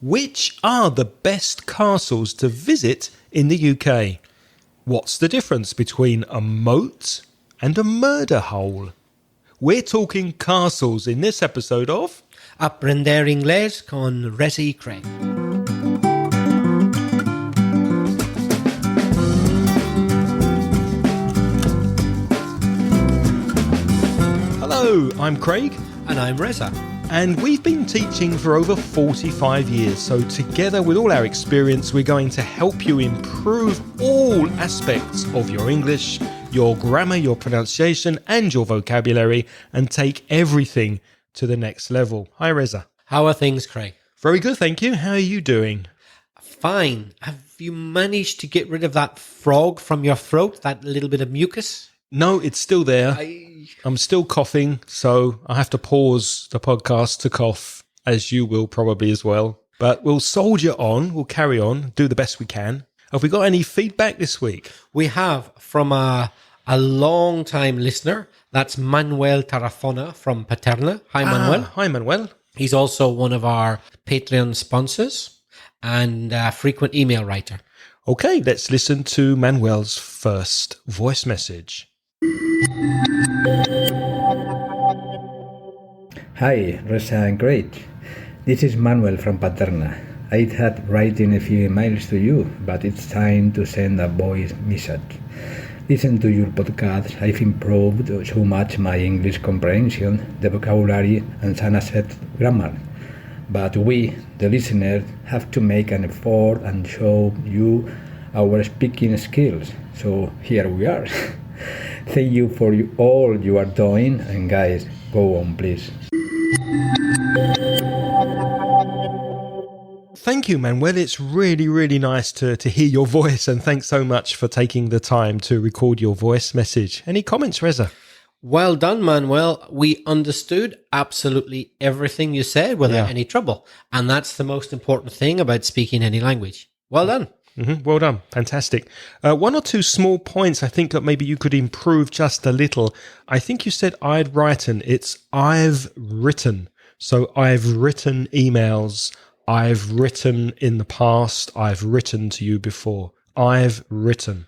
Which are the best castles to visit in the UK? What's the difference between a moat and a murder hole? We're talking castles in this episode of Aprender Inglés con Reza y Craig. Hello, I'm Craig. And I'm Reza. And we've been teaching for over 45 years, so together with all our experience, we're going to help you improve all aspects of your English, your grammar, your pronunciation, and your vocabulary, and take everything to the next level. Hi, Reza. How are things, Craig? Very good, thank you. How are you doing? Fine. Have you managed to get rid of that frog from your throat, that little bit of mucus? No, it's still there. I'm still coughing, so I have to pause the podcast to cough, as you will probably as well. But we'll soldier on, we'll carry on, do the best we can. Have we got any feedback this week? We have from a long-time listener. That's Manuel Tarrafona from Paterna. Hi, Manuel. Hi, Manuel. He's also one of our Patreon sponsors and a frequent email writer. Okay, let's listen to Manuel's first voice message. Hi, Reza and Craig. This is Manuel from Paterna. I had written a few emails to you, but it's time to send a voice message. Listen to your podcast. I've improved so much my English comprehension, the vocabulary, and some accepted grammar. But we, the listeners, have to make an effort and show you our speaking skills. So here we are. Thank you for all you are doing, and guys, go on, please. Thank you, Manuel. It's really, really nice to hear your voice, and thanks so much for taking the time to record your voice message. Any comments, Reza? Well done, Manuel. We understood absolutely everything you said without any trouble. And that's the most important thing about speaking any language. Well done. Mm-hmm. Well done. Fantastic. One or two small points I think that maybe you could improve just a little. I think you said I'd written. It's I've written. So I've written emails. I've written in the past. I've written to you before. I've written.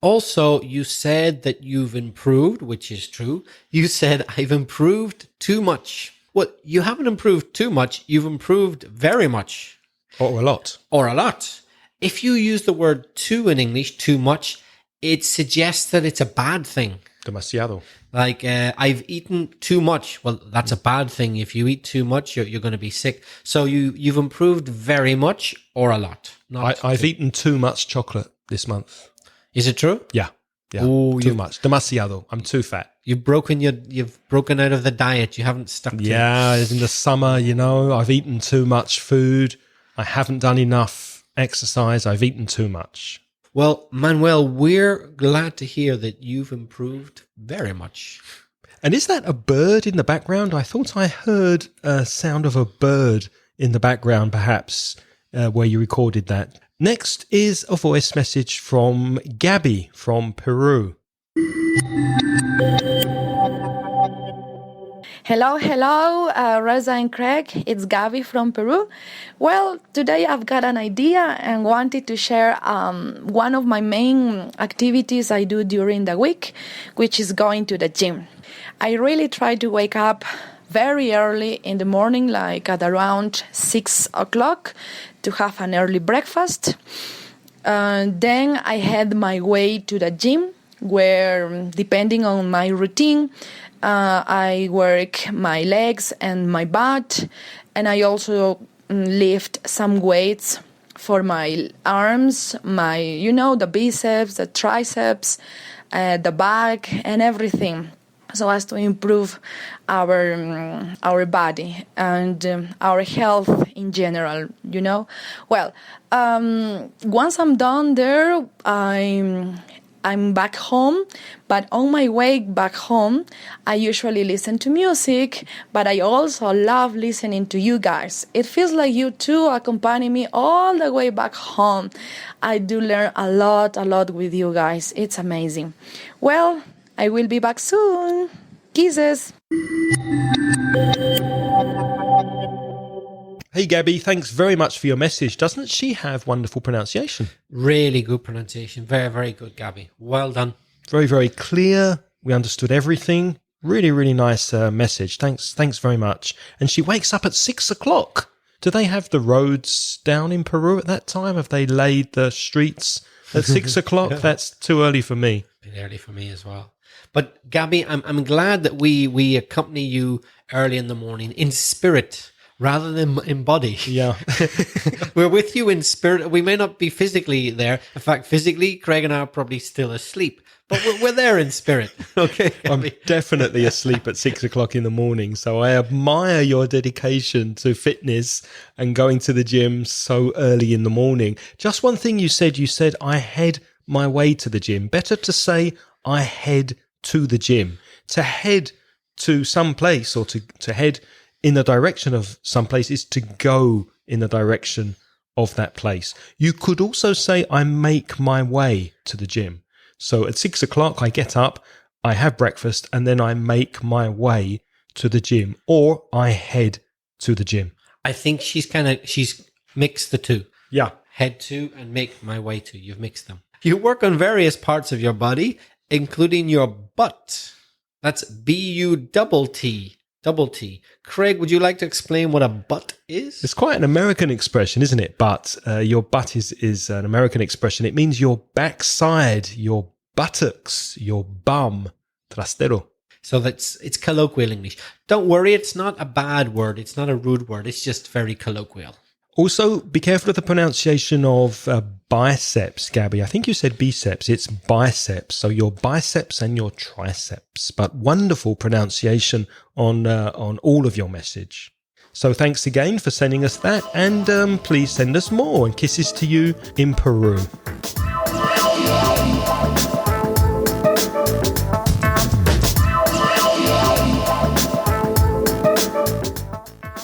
Also, you said that you've improved, which is true. You said I've improved too much. Well, you haven't improved too much. You've improved very much. Or a lot. Or a lot. If you use the word too in English, too much, it suggests that it's a bad thing. Demasiado. Like, I've eaten too much. Well, that's a bad thing. If you eat too much, you're going to be sick. So you've improved very much or a lot. I've eaten too much chocolate this month. Is it true? Yeah. Ooh, too much. Demasiado. I'm too fat. You've broken out of the diet. You haven't stuck to it. Yeah, in the summer, I've eaten too much food. I haven't done enough exercise. I've eaten too much. Well, Manuel, we're glad to hear that you've improved very much. And is that a bird in the background? I thought I heard a sound of a bird in the background, perhaps, where you recorded that. Next is a voice message from Gabby from Peru. Hello, Reza and Craig. It's Gabby from Peru. Well, today I've got an idea and wanted to share one of my main activities I do during the week, which is going to the gym. I really try to wake up very early in the morning, like at around 6 o'clock, to have an early breakfast. Then I head my way to the gym, where, depending on my routine, I work my legs and my butt, and I also lift some weights for my arms, the biceps, the triceps, the back, and everything, so as to improve our body and our health in general. Well, once I'm done there, I'm back home, but on my way back home, I usually listen to music, but I also love listening to you guys. It feels like you too accompany me all the way back home. I do learn a lot with you guys. It's amazing. Well, I will be back soon. Kisses. Hey, Gabby, thanks very much for your message. Doesn't she have wonderful pronunciation? Really good pronunciation. Very, very good, Gabby. Well done. Very, very clear. We understood everything. Really, really nice message. Thanks very much. And she wakes up at 6 o'clock. Do they have the roads down in Peru at that time? Have they laid the streets at 6 o'clock? That's too early for me. A bit early for me as well. But Gabby, I'm glad that we accompany you early in the morning in spirit rather than in body. Yeah. We're with you in spirit. We may not be physically there. In fact, physically, Craig and I are probably still asleep. But we're there in spirit. Okay. I'm definitely asleep at 6 o'clock in the morning. So I admire your dedication to fitness and going to the gym so early in the morning. Just one thing you said I head my way to the gym. Better to say I head to the gym. To head to some place or to head in the direction of some place is to go in the direction of that place. You could also say I make my way to the gym. So at 6 o'clock, I get up, I have breakfast, and then I make my way to the gym, or I head to the gym. I think she's mixed the two. Yeah. Head to and make my way to. You've mixed them. You work on various parts of your body, including your butt. That's B-U-T-T. Double T. Craig, would you like to explain what a butt is? It's quite an American expression, isn't it? But your butt is an American expression. It means your backside, your buttocks, your bum, trastero. So it's colloquial English. Don't worry, it's not a bad word. It's not a rude word. It's just very colloquial. Also, be careful of the pronunciation of biceps, Gabby. I think you said biceps. It's biceps. So your biceps and your triceps. But wonderful pronunciation on all of your message. So thanks again for sending us that. And please send us more. And kisses to you in Peru.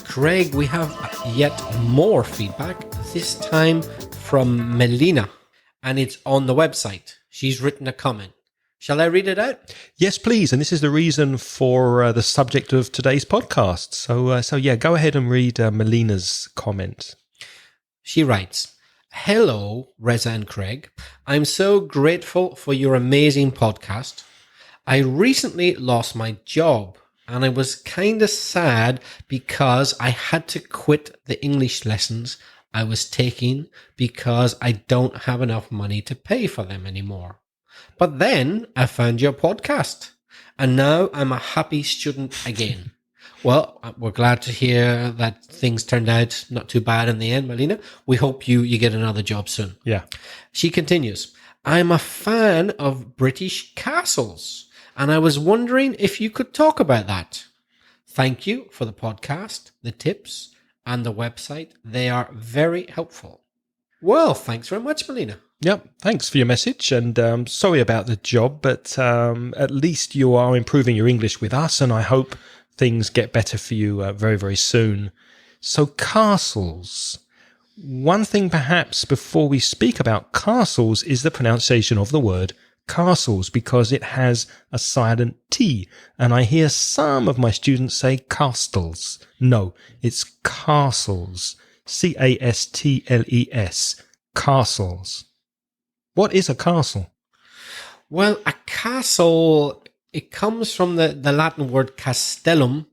Craig, we have yet more feedback, this time from Melina, and it's on the website. She's written a comment. Shall I read it out? Yes, please. And this is the reason for the subject of today's podcast. So yeah, go ahead and read Melina's comment. She writes, "Hello, Reza and Craig. I'm so grateful for your amazing podcast. I recently lost my job. And I was kind of sad because I had to quit the English lessons I was taking because I don't have enough money to pay for them anymore. But then I found your podcast and now I'm a happy student again." Well, we're glad to hear that things turned out not too bad in the end, Melina. We hope you get another job soon. Yeah. She continues, "I'm a fan of British castles. And I was wondering if you could talk about that. Thank you for the podcast, the tips, and the website. They are very helpful." Well, thanks very much, Melina. Yep. Thanks for your message. And sorry about the job, but at least you are improving your English with us. And I hope things get better for you very, very soon. So castles. One thing perhaps before we speak about castles is the pronunciation of the word castles, because it has a silent T. And I hear some of my students say castles. No, it's castles. C-A-S-T-L-E-S. Castles. What is a castle? Well, a castle, it comes from the Latin word castellum,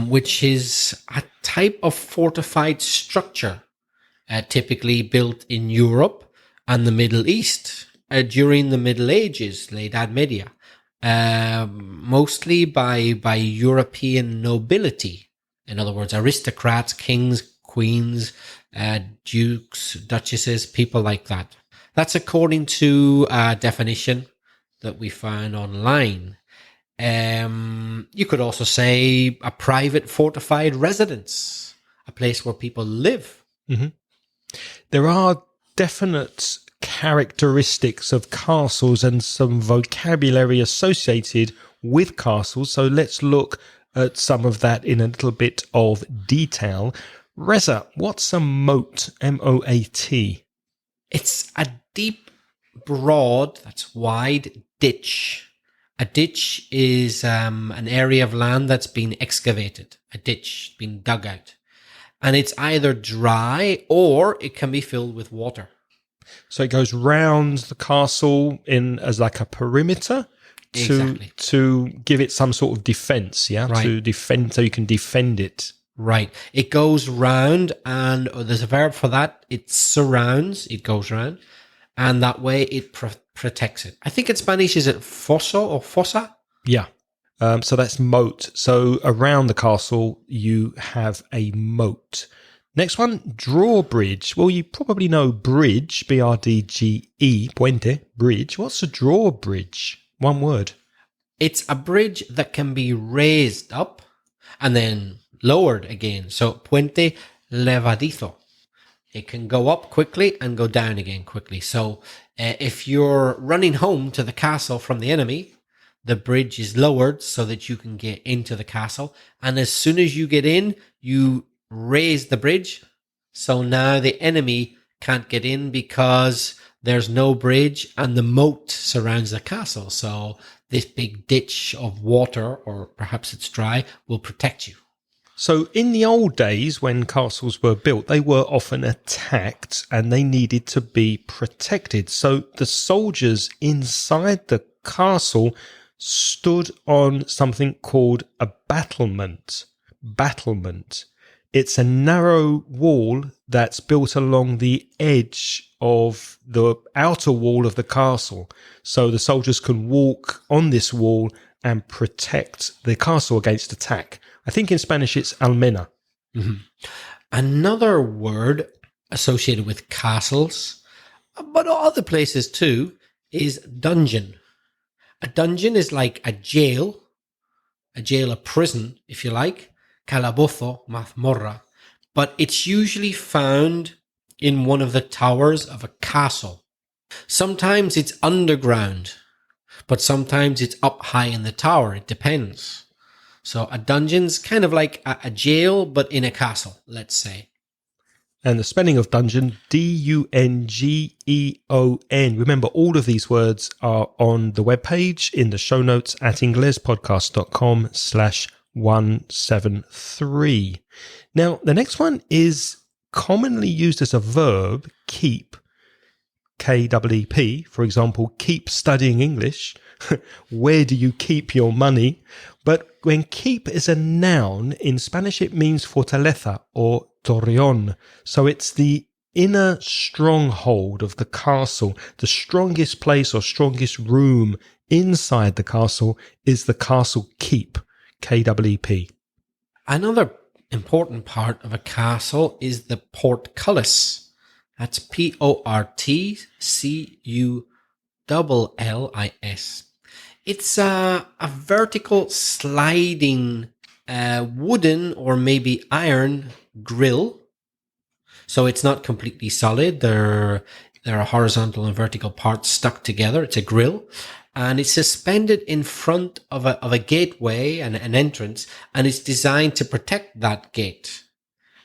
which is a type of fortified structure, typically built in Europe and the Middle East. During the Middle Ages, la Edad Media, mostly by European nobility. In other words, aristocrats, kings, queens, dukes, duchesses, people like that. That's according to a definition that we found online. You could also say a private fortified residence, a place where people live. Mm-hmm. There are definite characteristics of castles and some vocabulary associated with castles. So let's look at some of that in a little bit of detail. Reza, what's a moat? M-O-A-T. It's a deep, broad, that's wide ditch. A ditch is an area of land that's been excavated, a ditch, been dug out. And it's either dry or it can be filled with water. So it goes round the castle in as like a perimeter to give it some sort of defense, yeah? Right. To defend, so you can defend it. Right. It goes round, and there's a verb for that. It surrounds, it goes round, and that way it protects it. I think in Spanish, is it fosso or fossa? Yeah. So that's moat. So around the castle, you have a moat. Next one, drawbridge. Well, you probably know bridge, B-R-D-G-E, puente, bridge. What's a drawbridge? One word. It's a bridge that can be raised up and then lowered again. So puente levadizo. It can go up quickly and go down again quickly. So if you're running home to the castle from the enemy, the bridge is lowered so that you can get into the castle. And as soon as you get in, you raise the bridge. So now the enemy can't get in because there's no bridge and the moat surrounds the castle. So this big ditch of water, or perhaps it's dry, will protect you. So in the old days when castles were built, they were often attacked and they needed to be protected. So the soldiers inside the castle stood on something called a battlement. Battlement. It's a narrow wall that's built along the edge of the outer wall of the castle. So the soldiers can walk on this wall and protect the castle against attack. I think in Spanish it's almena. Mm-hmm. Another word associated with castles, but other places too, is dungeon. A dungeon is like a jail, a prison, if you like, calabozo, mazmorra, but it's usually found in one of the towers of a castle. Sometimes it's underground, but sometimes it's up high in the tower. It depends. So a dungeon's kind of like a jail, but in a castle, let's say. And the spelling of dungeon, D-U-N-G-E-O-N. Remember, all of these words are on the webpage in the show notes at inglespodcast.com/173. Now, the next one is commonly used as a verb, keep, K-E-E-P. For example, keep studying English. Where do you keep your money? But when keep is a noun, in Spanish it means fortaleza or torreón. So it's the inner stronghold of the castle. The strongest place or strongest room inside the castle is the castle keep, K-E-E-P. Another important part of a castle is the portcullis. That's P-O-R-T-C-U-L-L-I-S. It's a vertical sliding wooden or maybe iron grill. So it's not completely solid. There are horizontal and vertical parts stuck together. It's a grill. And it's suspended in front of a gateway and an entrance. And it's designed to protect that gate.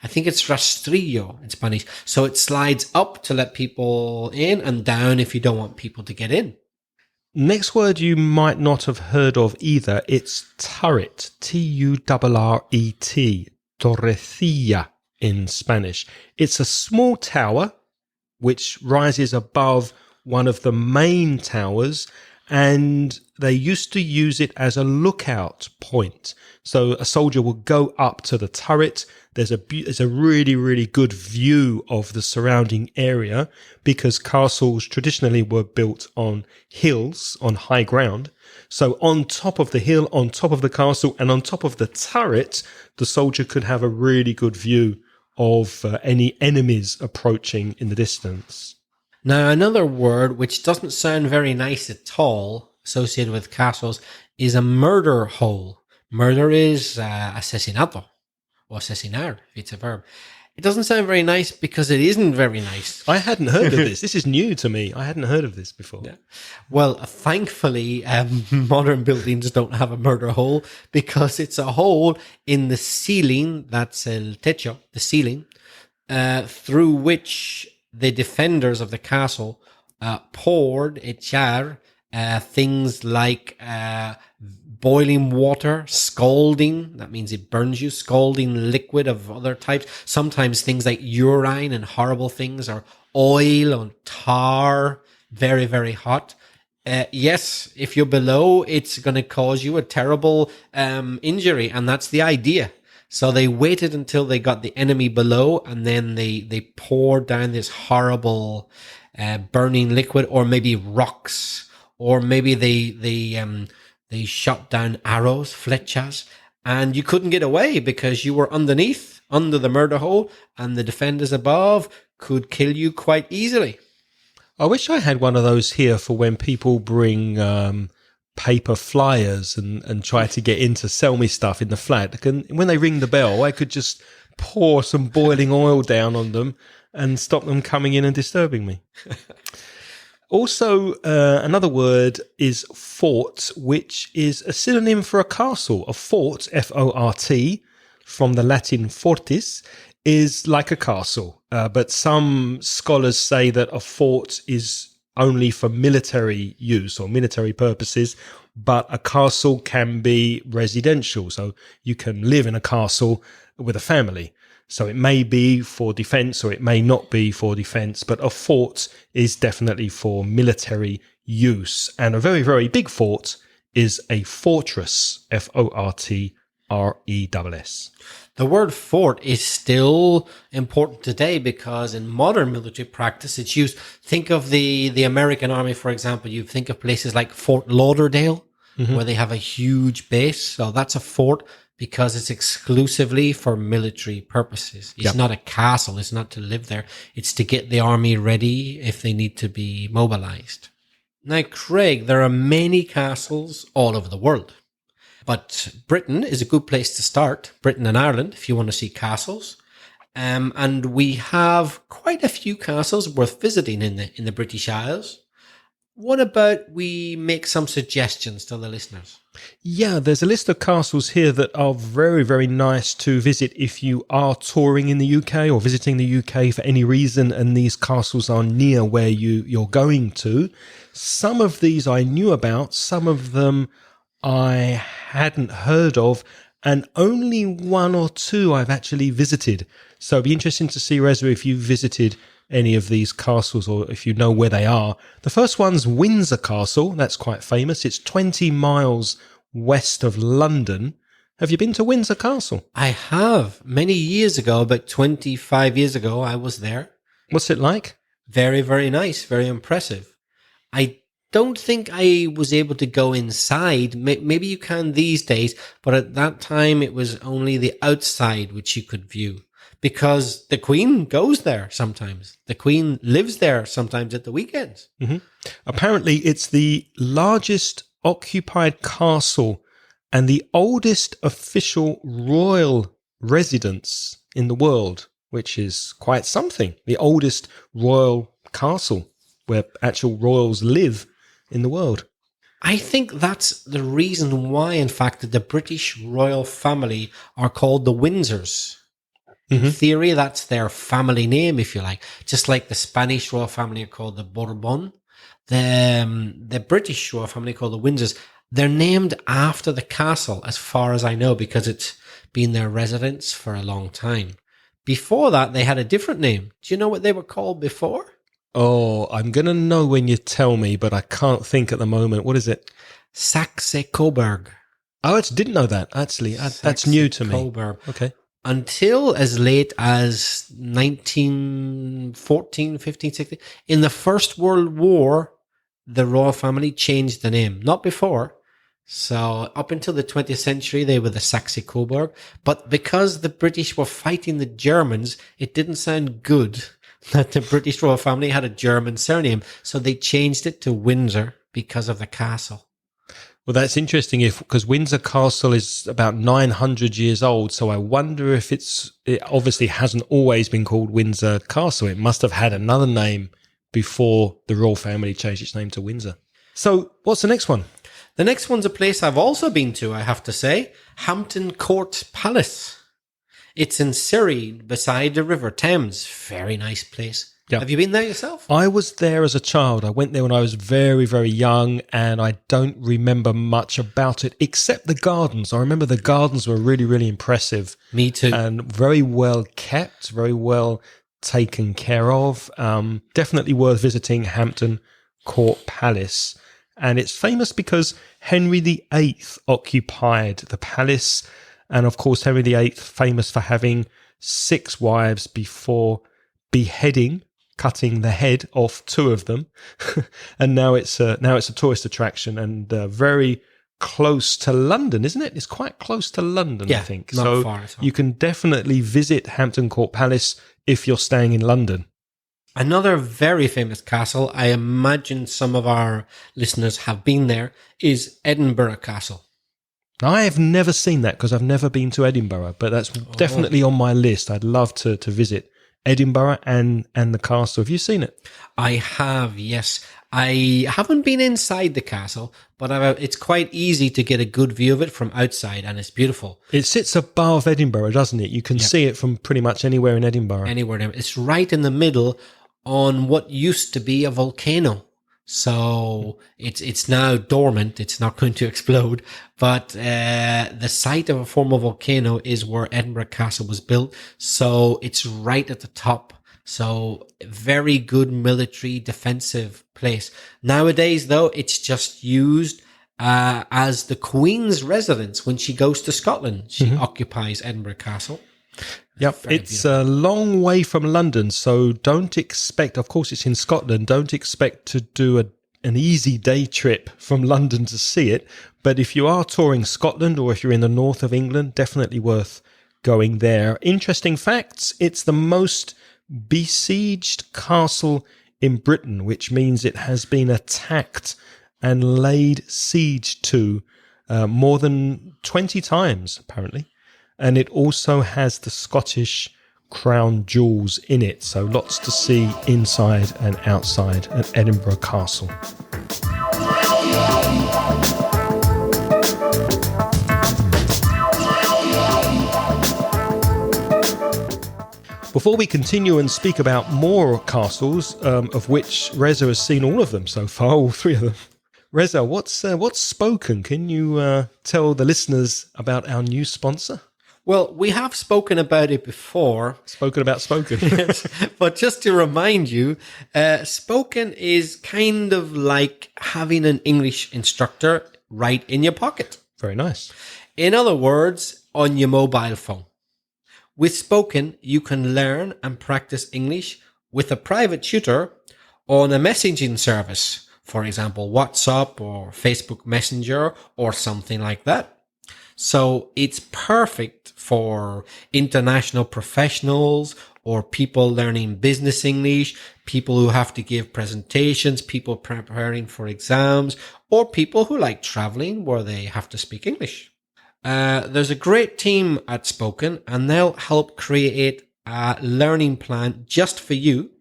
I think it's rastrillo in Spanish. So it slides up to let people in and down if you don't want people to get in. Next word you might not have heard of either. It's turret, T-U-R-R-E-T, torrecilla in Spanish. It's a small tower which rises above one of the main towers, and they used to use it as a lookout point. So a soldier would go up to the turret. There's a really, really good view of the surrounding area because castles traditionally were built on hills, on high ground. So on top of the hill, on top of the castle, and on top of the turret, the soldier could have a really good view of any enemies approaching in the distance. Now, another word which doesn't sound very nice at all, associated with castles, is a murder hole. Murder is asesinato, or asesinar, if it's a verb. It doesn't sound very nice because it isn't very nice. I hadn't heard of this. This is new to me. I hadn't heard of this before. Yeah. Well, thankfully, modern buildings don't have a murder hole because it's a hole in the ceiling, that's el techo, the ceiling, through which the defenders of the castle echar, things like boiling water, scalding, that means it burns you, scalding liquid of other types, sometimes things like urine and horrible things, or oil and tar, very, very hot. Yes, if you're below, it's going to cause you a terrible injury, and that's the idea. So they waited until they got the enemy below, and then they poured down this horrible burning liquid, or maybe rocks, or maybe they shot down arrows, flechas, and you couldn't get away because you were underneath, under the murder hole, and the defenders above could kill you quite easily. I wish I had one of those here for when people bring paper flyers and try to get in to sell me stuff in the flat. When they ring the bell, I could just pour some boiling oil down on them and stop them coming in and disturbing me. Also, another word is fort, which is a synonym for a castle. A fort, F-O-R-T, from the Latin fortis, is like a castle. But some scholars say that a fort is only for military use or military purposes, but a castle can be residential. So you can live in a castle with a family. So it may be for defense or it may not be for defense, but a fort is definitely for military use. And a very, very big fort is a fortress, F-O-R-T-R-E-S-S. The word fort is still important today because in modern military practice, it's used. Think of the American Army, for example. You think of places like Fort Lauderdale, where they have a huge base. So that's a fort because it's exclusively for military purposes. It's not a castle. It's not to live there. It's to get the army ready if they need to be mobilized. Now, Craig, there are many castles all over the world. But Britain is a good place to start, Britain and Ireland, if you want to see castles. And we have quite a few castles worth visiting in the British Isles. What about we make some suggestions to the listeners? Yeah, there's a list of castles here that are very, very nice to visit if you are touring in the UK or visiting the UK for any reason, and these castles are near where you're going to. Some of these I knew about, some of them I hadn't heard of, and only one or two I've actually visited. So it'd be interesting to see, Reza, if you visited any of these castles or if you know where they are. The first one's Windsor Castle. That's quite famous. It's 20 miles west of London. Have you been to Windsor Castle? I have. Many years ago, about 25 years ago, I was there. What's it like? Very, very nice. Very impressive. I don't think I was able to go inside. Maybe you can these days, but at that time it was only the outside which you could view because the Queen goes there sometimes. The Queen lives there sometimes at the weekends. Mm-hmm. Apparently it's the largest occupied castle and the oldest official royal residence in the world, which is quite something. The oldest royal castle where actual royals live in the world. I think that's the reason why, in fact, the British royal family are called the Windsors. In theory, that's their family name, if you like. Just like the Spanish royal family are called the Bourbon, the British royal family are called the Windsors. They're named after the castle, as far as I know, because it's been their residence for a long time. Before that, they had a different name. Do you know what they were called before? Oh, I'm going to know when you tell me, but I can't think at the moment. What is it? Saxe-Coburg. Oh, I didn't know that, actually. That's new to me. Coburg. Okay. Until as late as 1914, 15, 16. In the First World War, the royal family changed the name. Not before. So up until the 20th century, they were the Saxe-Coburg. But because the British were fighting the Germans, it didn't sound good that the British royal family had a German surname. So they changed it to Windsor because of the castle. Well, that's interesting because Windsor Castle is about 900 years old. So I wonder if it obviously hasn't always been called Windsor Castle. It must have had another name before the royal family changed its name to Windsor. So what's the next one? The next one's a place I've also been to, I have to say. Hampton Court Palace. It's in Surrey, beside the River Thames. Very nice place. Yeah. Have you been there yourself? I was there as a child. I went there when I was very, very young, and I don't remember much about it except the gardens. I remember the gardens were really, really impressive. Me too. And very well kept, very well taken care of. Definitely worth visiting Hampton Court Palace. And it's famous because Henry VIII occupied the palace. And of course, Henry VIII famous for having 6 wives before beheading, cutting the head off 2 of them. And now it's a tourist attraction and very close to London, isn't it? It's quite close to London, Yeah, I think. not So far at all. you can definitely visit Hampton Court Palace if you're staying in London. Another very famous castle, I imagine some of our listeners have been there, is Edinburgh Castle. Now, I have never seen that because I've never been to Edinburgh, but that's definitely on my list. I'd love to visit Edinburgh and the castle. Have you seen it? I have, yes. I haven't been inside the castle, but it's quite easy to get a good view of it from outside, and it's beautiful. It sits above Edinburgh, doesn't it? You can see it from pretty much anywhere in Edinburgh. Anywhere there. It's right in the middle on what used to be a volcano. So it's now dormant. It's not going to explode. But the site of a former volcano is where Edinburgh Castle was built. So it's right at the top. So very good military defensive place. Nowadays, though, it's just used as the Queen's residence. When she goes to Scotland, she occupies Edinburgh Castle. Yep, it's a long way from London, so don't expect, of course it's in Scotland, don't expect to do an easy day trip from London to see it, but if you are touring Scotland or if you're in the north of England, definitely worth going there. Interesting facts, it's the most besieged castle in Britain, which means it has been attacked and laid siege to more than 20 times, apparently. And it also has the Scottish crown jewels in it. So lots to see inside and outside at Edinburgh Castle. Before we continue and speak about more castles, of which Reza has seen all of them so far, all 3 of them. Reza, what's Spoken? Can you tell the listeners about our new sponsor? Well, we have spoken about it before. Spoken about Spoken. Yes, but just to remind you, Spoken is kind of like having an English instructor right in your pocket. Very nice. In other words, on your mobile phone. With Spoken, you can learn and practice English with a private tutor on a messaging service. For example, WhatsApp or Facebook Messenger or something like that. So it's perfect for international professionals or people learning business English, people who have to give presentations, people preparing for exams, or people who like traveling where they have to speak English. There's a great team at Spoken, and they'll help create a learning plan just for you,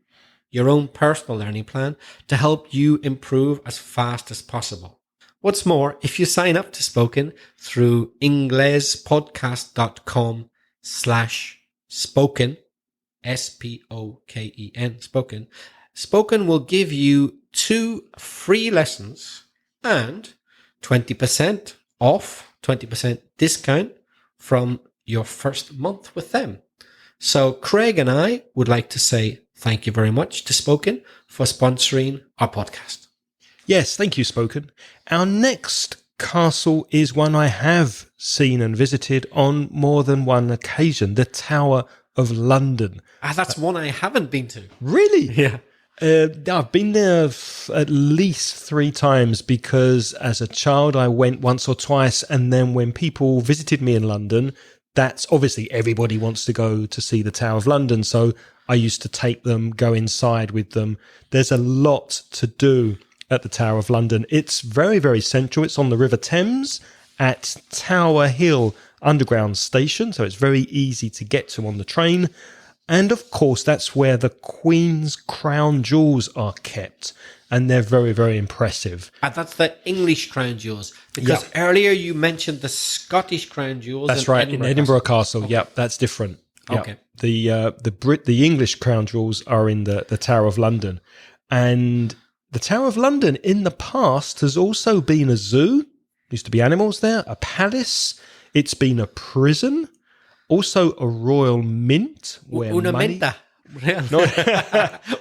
your own personal learning plan, to help you improve as fast as possible. What's more, if you sign up to Spoken through inglespodcast.com/spoken, SPOKEN, Spoken, Spoken will give you 2 free lessons and 20% off, 20% discount from your first month with them. So Craig and I would like to say thank you very much to Spoken for sponsoring our podcast. Yes, thank you, Spoken. Our next castle is one I have seen and visited on more than one occasion, the Tower of London. That's one I haven't been to. Really? Yeah. I've been there at least 3 times because as a child I went once or twice, and then when people visited me in London, that's obviously everybody wants to go to see the Tower of London, so I used to take them, go inside with them. There's a lot to do at the Tower of London. It's very, very central. It's on the River Thames at Tower Hill Underground Station, so it's very easy to get to on the train. And of course, that's where the Queen's crown jewels are kept, and they're very, very impressive. And that's the English crown jewels, because earlier you mentioned the Scottish crown jewels. That's right, in Edinburgh Castle. Okay. Yep, that's different. Okay. The English crown jewels are in the Tower of London, and the Tower of London in the past has also been a zoo. Used to be animals there, a palace. It's been a prison, also a royal mint where Una money. menta. Real. No,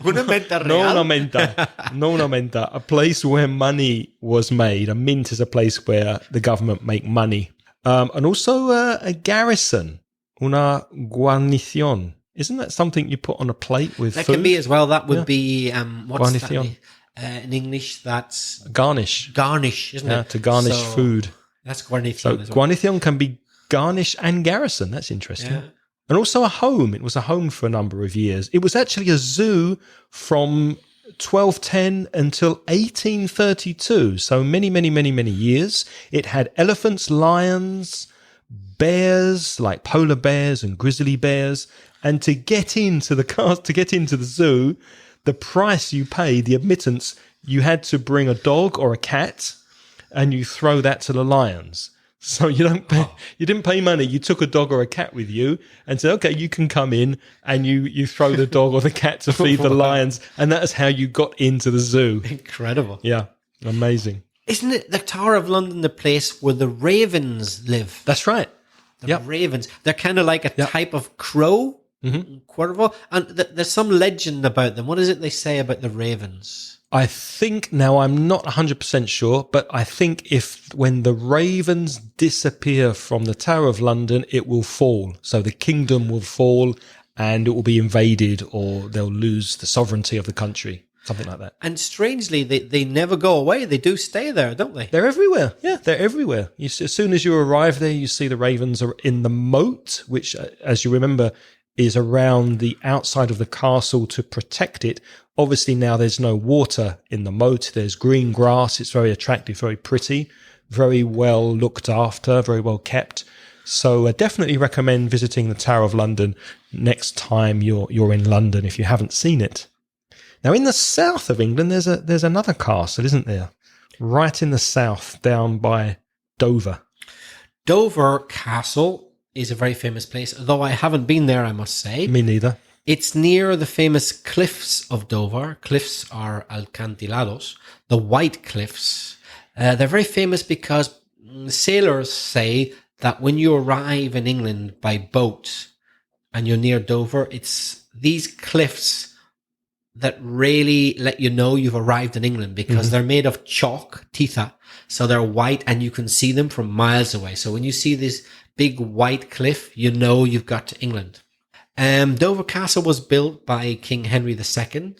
Una menta real. no una menta. No una menta. A place where money was made. A mint is a place where the government make money. And also a garrison. Una guarnición. Isn't that something you put on a plate with That food? can be as well. That would be, what's Guarnición. that? In English, that's Garnish. garnish, isn't it? To garnish So, food. That's guarnición So as well. guarnición can be garnish and garrison. That's interesting. Yeah. And also a home. It was a home for a number of years. It was actually a zoo from 1210 until 1832. So many, many, many, many years. It had elephants, lions, bears, like polar bears and grizzly bears. And to get into the zoo, the price you paid, the admittance, you had to bring a dog or a cat, and you throw that to the lions. So you didn't pay money. You took a dog or a cat with you and said, okay, you can come in, and you throw the dog or the cat to feed the lions. And that is how you got into the zoo. Incredible. Yeah. Amazing. Isn't it the Tower of London, the place where the ravens live? That's right. The ravens. They're kind of like a type of crow. Cuervo. And there's some legend about them. What is it they say about the ravens? I think, now I'm not 100% sure, but I think when the ravens disappear from the Tower of London, it will fall. So the kingdom will fall and it will be invaded, or they'll lose the sovereignty of the country. Something like that. And strangely, they never go away. They do stay there, don't they? They're everywhere. Yeah, they're everywhere. As soon as you arrive there, you see the ravens are in the moat, which, as you remember, is around the outside of the castle to protect it. Obviously, now there's no water in the moat. There's green grass. It's very attractive, very pretty, very well looked after, very well kept. So I definitely recommend visiting the Tower of London next time you're in London if you haven't seen it. Now, in the south of England, there's another castle, isn't there? Right in the south, down by Dover. Dover Castle is a very famous place, though I haven't been there, I must say. Me neither. It's near the famous cliffs of Dover. Cliffs are alcantilados, the white cliffs. They're very famous because sailors say that when you arrive in England by boat and you're near Dover, it's these cliffs that really let you know you've arrived in England, because they're made of chalk, titha, so they're white and you can see them from miles away. So when you see this big white cliff, you know you've got to England. Dover Castle was built by King Henry II,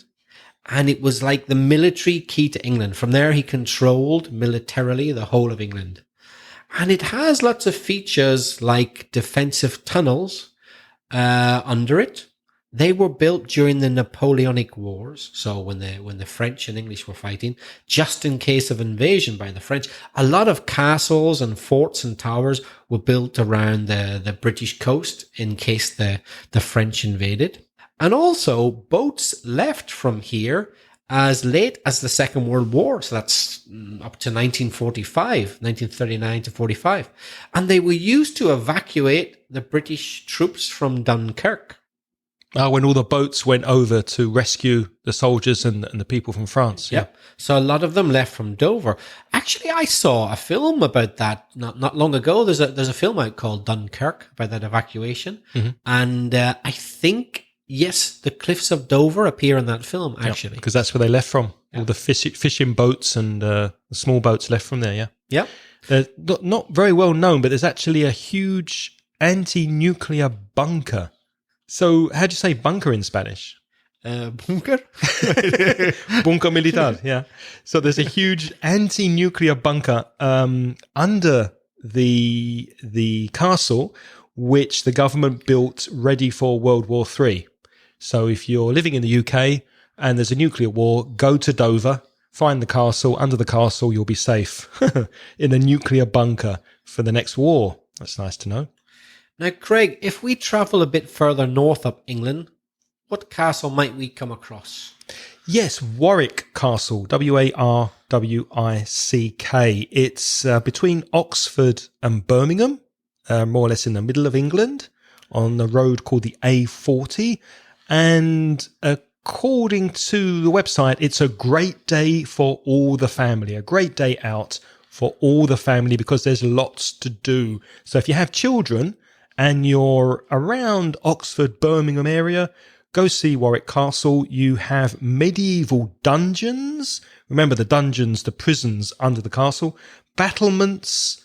and it was like the military key to England. From there, he controlled militarily the whole of England. And it has lots of features like defensive tunnels under it. They were built during the Napoleonic Wars, so when the French and English were fighting, just in case of invasion by the French. A lot of castles and forts and towers were built around the British coast in case the French invaded. And also, boats left from here as late as the Second World War, so that's up to 1939 to 45. And they were used to evacuate the British troops from Dunkirk. When all the boats went over to rescue the soldiers and the people from France. Yeah. So a lot of them left from Dover. Actually, I saw a film about that not long ago. There's a film out called Dunkirk about that evacuation. And I think, yes, the cliffs of Dover appear in that film, actually. Because that's where they left from. Yeah. All the fishing boats and the small boats left from there, yeah. Yeah. They're not very well known, but there's actually a huge anti-nuclear bunker. So, how do you say bunker in Spanish? Bunker? Bunker militar, yeah. So there's a huge anti-nuclear bunker under the castle, which the government built ready for World War III. So if you're living in the UK and there's a nuclear war, go to Dover, find the castle. Under the castle, you'll be safe in a nuclear bunker for the next war. That's nice to know. Now, Craig, if we travel a bit further north up England, what castle might we come across? Yes, Warwick Castle, Warwick. It's between Oxford and Birmingham, more or less in the middle of England, on the road called the A40. And according to the website, it's a great day for all the family, a great day out for all the family because there's lots to do. So if you have children and you're around Oxford, Birmingham area, go see Warwick Castle. You have medieval dungeons. Remember the dungeons, the prisons under the castle, battlements,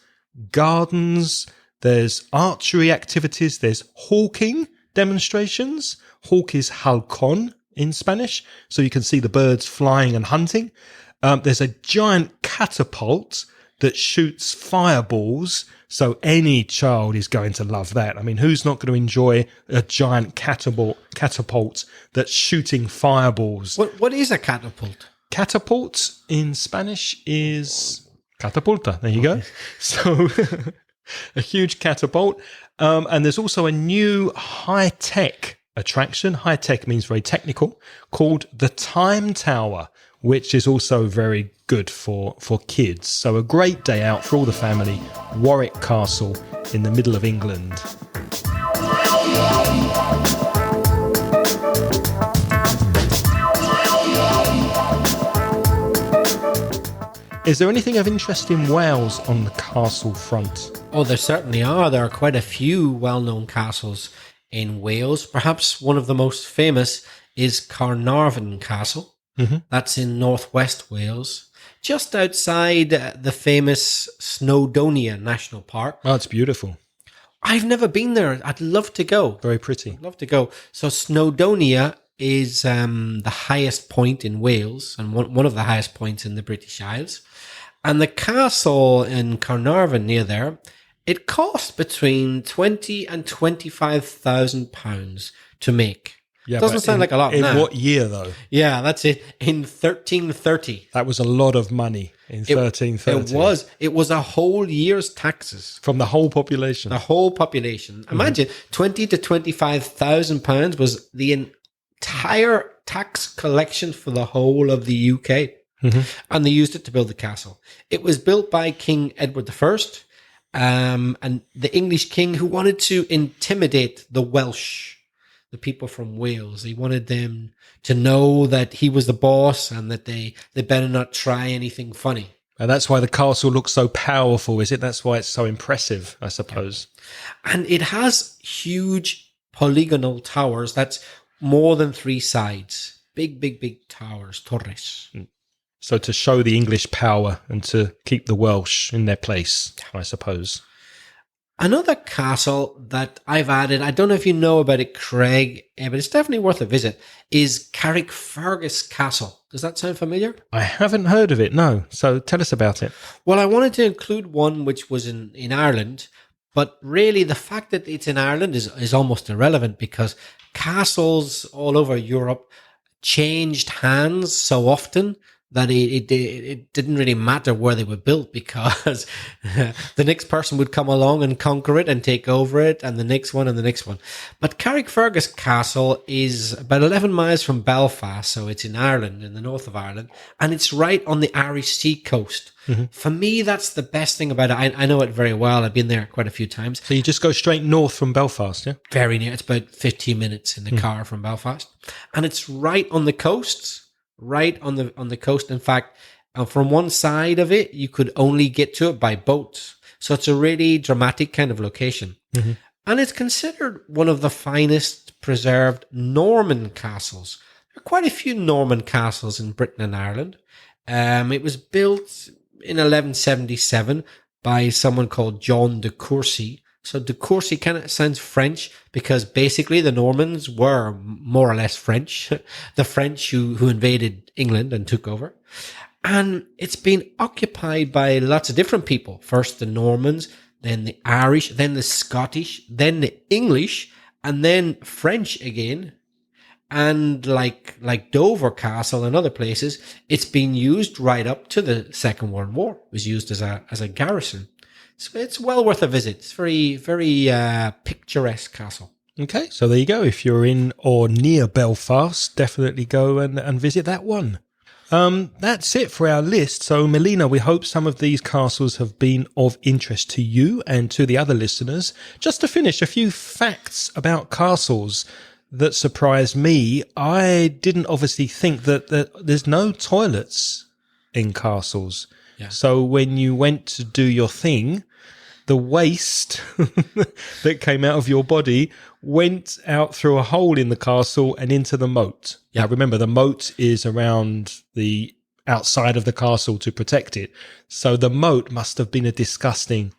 gardens. There's archery activities. There's hawking demonstrations. Hawk is halcón in Spanish, so you can see the birds flying and hunting. There's a giant catapult that shoots fireballs, so any child is going to love that. I mean, who's not going to enjoy a giant catapult that's shooting fireballs? What is a catapult? Catapult in Spanish is catapulta. There you go. So a huge catapult. And there's also a new high-tech attraction. High-tech means very technical, called the Time Tower, which is also very good for kids. So a great day out for all the family. Warwick Castle in the middle of England. Is there anything of interest in Wales on the castle front? Oh, there certainly are. There are quite a few well-known castles in Wales. Perhaps one of the most famous is Carnarvon Castle. Mm-hmm. That's in northwest Wales, just outside the famous Snowdonia National Park. Oh, it's beautiful. I've never been there. I'd love to go. Very pretty. I'd love to go. So Snowdonia is the highest point in Wales and one of the highest points in the British Isles. And the castle in Carnarvon near there, it costs between £20,000 and £25,000 to make. Yeah, doesn't sound like a lot. In what year, though? Yeah, that's it. In 1330. That was a lot of money in 1330. It was a whole year's taxes from the whole population. The whole population. Imagine £20,000 to £25,000 was the entire tax collection for the whole of the UK, and they used it to build the castle. It was built by King Edward I, and the English king who wanted to intimidate the Welsh. The people from Wales. He wanted them to know that he was the boss and that they better not try anything funny. And that's why the castle looks so powerful, is it? That's why it's so impressive, I suppose. Yeah. And it has huge polygonal towers. That's more than 3 sides. Big towers, torres. So to show the English power and to keep the Welsh in their place, I suppose. Another castle that I've added, I don't know if you know about it, Craig, but it's definitely worth a visit, is Carrickfergus Castle. Does that sound familiar? I haven't heard of it, no. So tell us about it. Well, I wanted to include one which was in Ireland, but really the fact that it's in Ireland is almost irrelevant because castles all over Europe changed hands so often that it didn't really matter where they were built because the next person would come along and conquer it and take over it, and the next one and the next one. But Carrickfergus Castle is about 11 miles from Belfast, so it's in Ireland, in the north of Ireland, and it's right on the Irish Sea coast. For me, that's the best thing about it. I know it very well. I've been there quite a few times. So you just go straight north from Belfast, yeah? Very near. It's about 15 minutes in the car from Belfast. And it's right on the coast. Right on the coast. In fact, from one side of it, you could only get to it by boat. So it's a really dramatic kind of location. And it's considered one of the finest preserved Norman castles. There are quite a few Norman castles in Britain and Ireland. It was built in 1177 by someone called John de Courcy. So de Courcy kind of sounds French because basically the Normans were more or less French, the French who invaded England and took over. And it's been occupied by lots of different people. First the Normans, then the Irish, then the Scottish, then the English, and then French again. And like Dover Castle and other places, it's been used right up to the Second World War. It was used as a garrison. So it's well worth a visit. It's very picturesque castle. Okay, so there you go. If you're in or near Belfast, definitely go and visit that one. That's it for our list. So, Melina, we hope some of these castles have been of interest to you and to the other listeners. Just to finish, a few facts about castles that surprised me. I didn't obviously think that there's no toilets in castles. Yeah. So when you went to do your thing, the waste that came out of your body went out through a hole in the castle and into the moat. Yeah. Now, remember, the moat is around the outside of the castle to protect it. So the moat must have been a disgusting,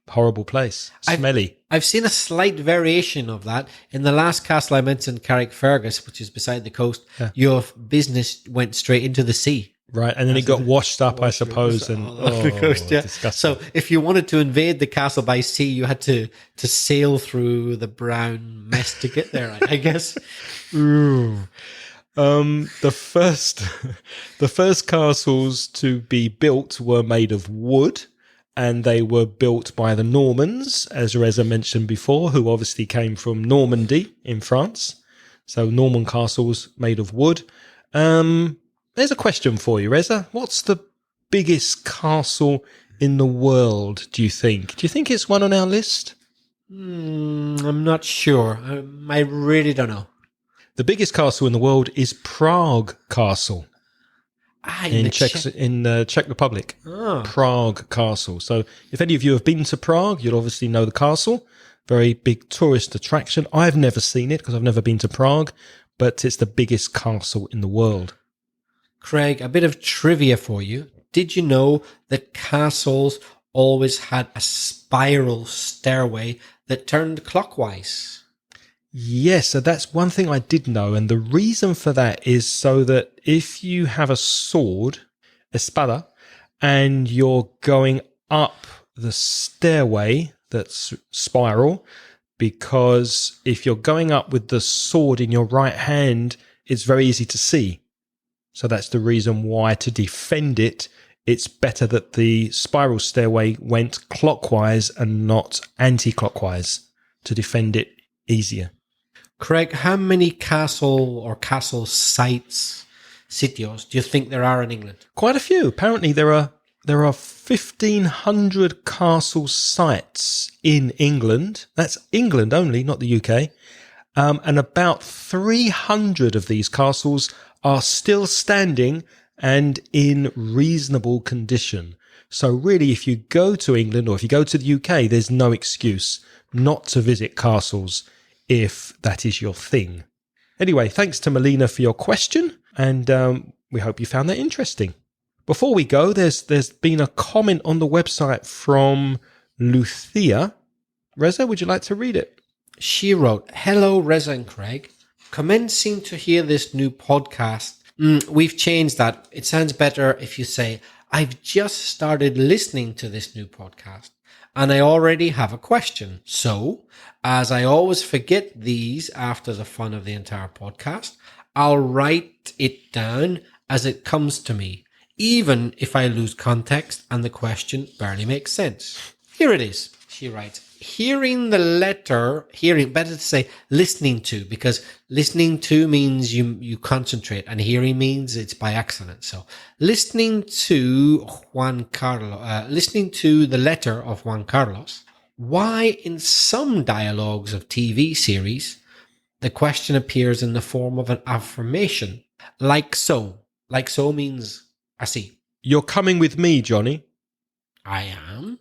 horrible place. Smelly. I've seen a slight variation of that. In the last castle I mentioned, Carrickfergus, which is beside the coast, your business went straight into the sea. Right, and then it got washed up, I suppose, and the coast, disgusting. So if you wanted to invade the castle by sea, you had to sail through the brown mess to get there, I guess. The first castles to be built were made of wood, and they were built by the Normans, as Reza mentioned before, who obviously came from Normandy in France. So Norman castles made of wood. There's a question for you, Reza. What's the biggest castle in the world, do you think? Do you think it's one on our list? I'm not sure. I really don't know. The biggest castle in the world is Prague Castle in the Czech Republic. Oh. Prague Castle. So if any of you have been to Prague, you'll obviously know the castle. Very big tourist attraction. I've never seen it because I've never been to Prague, but it's the biggest castle in the world. Craig, a bit of trivia for you. Did you know that castles always had a spiral stairway that turned clockwise? Yes, so that's one thing I did know. And the reason for that is so that if you have a sword, espada, and you're going up the stairway that's spiral, because if you're going up with the sword in your right hand, it's very easy to see. So that's the reason why, to defend it, it's better that the spiral stairway went clockwise and not anti-clockwise to defend it easier. Craig, how many castle or castle sites, sitios, do you think there are in England? Quite a few. Apparently there are 1,500 castle sites in England. That's England only, not the UK. And about 300 of these castles are still standing and in reasonable condition. So really, if you go to England or if you go to the UK, there's no excuse not to visit castles if that is your thing. Anyway, thanks to Melina for your question, and we hope you found that interesting. Before we go, there's been a comment on the website from Lucia. Reza, would you like to read it? She wrote, "Hello, Reza and Craig. Commencing to hear this new podcast." We've changed that. It sounds better if you say, "I've just started listening to this new podcast and I already have a question. So, as I always forget these after the fun of the entire podcast, I'll write it down as it comes to me, even if I lose context and the question barely makes sense. Here it is," she writes. Better to say listening to, because listening to means you concentrate and hearing means it's by accident. So listening to the letter of Juan Carlos, why in some dialogues of TV series, the question appears in the form of an affirmation, like so. Like so means así. You're coming with me, Johnny. I am.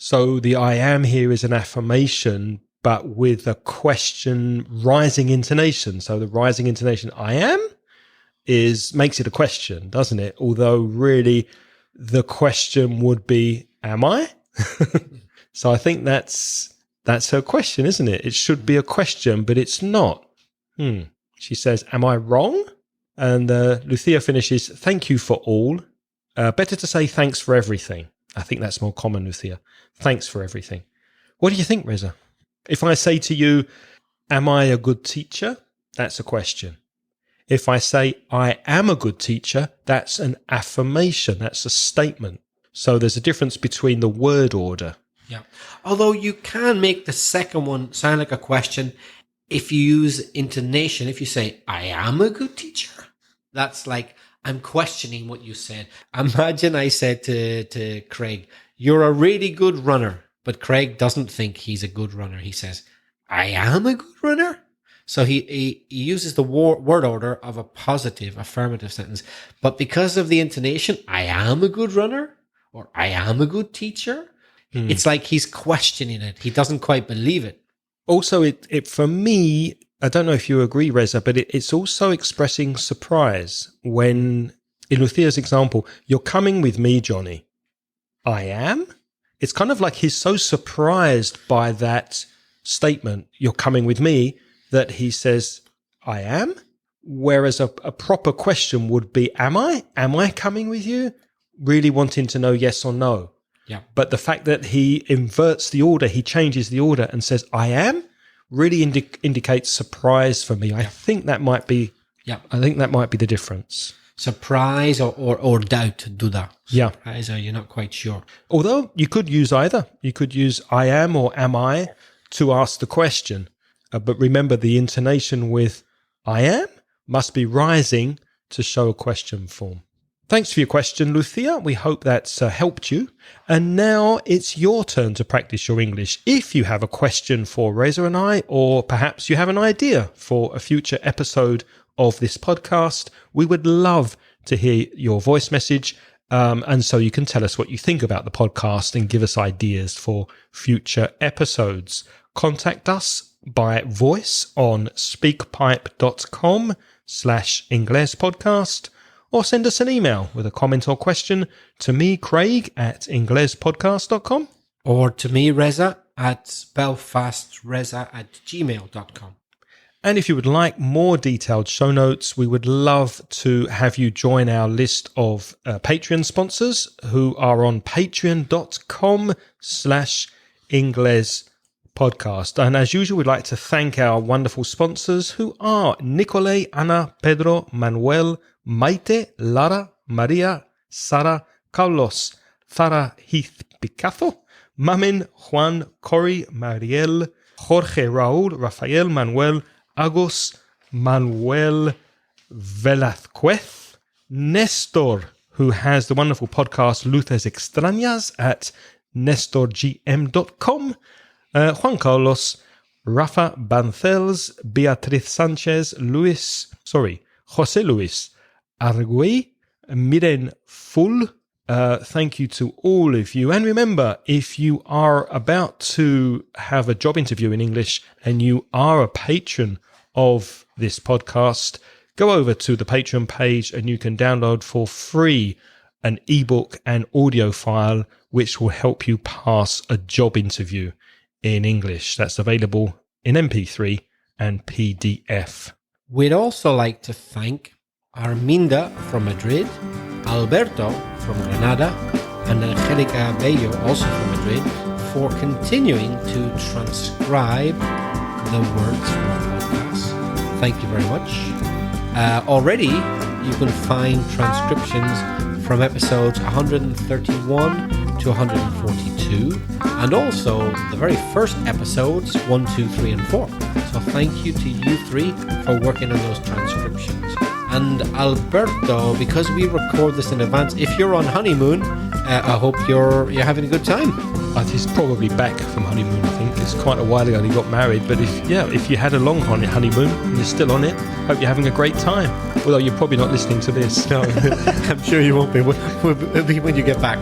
So the I am here is an affirmation, but with a question rising intonation. So the rising intonation, I am, makes it a question, doesn't it? Although really the question would be, am I? So I think that's her question, isn't it? It should be a question, but it's not. She says, am I wrong? And Lucia finishes, thank you for all. Better to say thanks for everything. I think that's more common, Lucia. Thanks for everything. What do you think, Reza? If I say to you, am I a good teacher? That's a question. If I say, I am a good teacher, that's an affirmation. That's a statement. So there's a difference between the word order. Yeah. Although you can make the second one sound like a question if you use intonation. If you say, I am a good teacher, that's like, I'm questioning what you said. Imagine I said to Craig, you're a really good runner. But Craig doesn't think he's a good runner. He says, I am a good runner. So he uses the word order of a positive affirmative sentence. But because of the intonation, I am a good runner or I am a good teacher. It's like he's questioning it. He doesn't quite believe it. Also, it for me, I don't know if you agree, Reza, but it's also expressing surprise when, in Lucia's example, you're coming with me, Johnny. I am? It's kind of like he's so surprised by that statement, you're coming with me, that he says, I am? Whereas a proper question would be, am I? Am I coming with you? Really wanting to know yes or no. Yeah. But the fact that he inverts the order, he changes the order and says, I am, really indicates surprise for me. I think that might be the difference. Surprise or doubt, duda. Yeah. Surprise, or you're not quite sure. Although you could use either. You could use I am or am I to ask the question. But remember, the intonation with I am must be rising to show a question form. Thanks for your question, Lucia. We hope that's helped you. And now it's your turn to practice your English. If you have a question for Reza and I, or perhaps you have an idea for a future episode of this podcast, we would love to hear your voice message. And so you can tell us what you think about the podcast and give us ideas for future episodes. Contact us by voice on speakpipe.com/inglespodcast, or send us an email with a comment or question to me, Craig, at inglespodcast.com. Or to me, Reza, at belfastreza@gmail.com. And if you would like more detailed show notes, we would love to have you join our list of Patreon sponsors who are on patreon.com/inglespodcast. And as usual, we'd like to thank our wonderful sponsors who are Nicole, Ana, Pedro, Manuel, Maite, Lara, Maria, Sara, Carlos, Zara, Heath, Picazo, Mamen, Juan, Cory, Mariel, Jorge, Raúl, Rafael, Manuel, Agus, Manuel Velazquez, Nestor, who has the wonderful podcast Luces Extrañas at nestorgm.com, Juan Carlos, Rafa Bancels, Beatriz Sanchez, Jose Luis Arguey, Miren Full. Thank you to all of you. And remember, if you are about to have a job interview in English and you are a patron of this podcast, go over to the Patreon page and you can download for free an ebook and audio file which will help you pass a job interview in English. That's available in MP3 and PDF. We'd also like to thank Arminda from Madrid, Alberto from Granada, and Angelica Bello, also from Madrid, for continuing to transcribe the words from the podcast. Thank you very much. Already, you can find transcriptions from episodes 131 to 142, and also the very first episodes 1, 2, 3, and 4. So thank you to you three for working on those transcriptions. And Alberto, because we record this in advance, if you're on honeymoon, I hope you're having a good time. He's probably back from honeymoon, I think. It's quite a while ago he got married. But if you had a long honeymoon and you're still on it, hope you're having a great time. Although you're probably not listening to this. No, I'm sure you won't be. We'll be when you get back.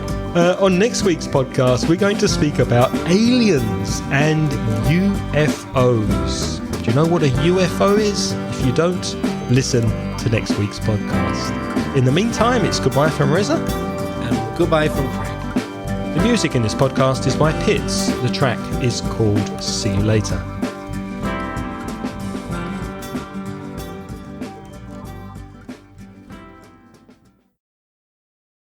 On next week's podcast, we're going to speak about aliens and UFOs. Do you know what a UFO is? If you don't, listen to next week's podcast. In the meantime, it's goodbye from Reza. And goodbye from Craig. The music in this podcast is by Pitts. The track is called See You Later.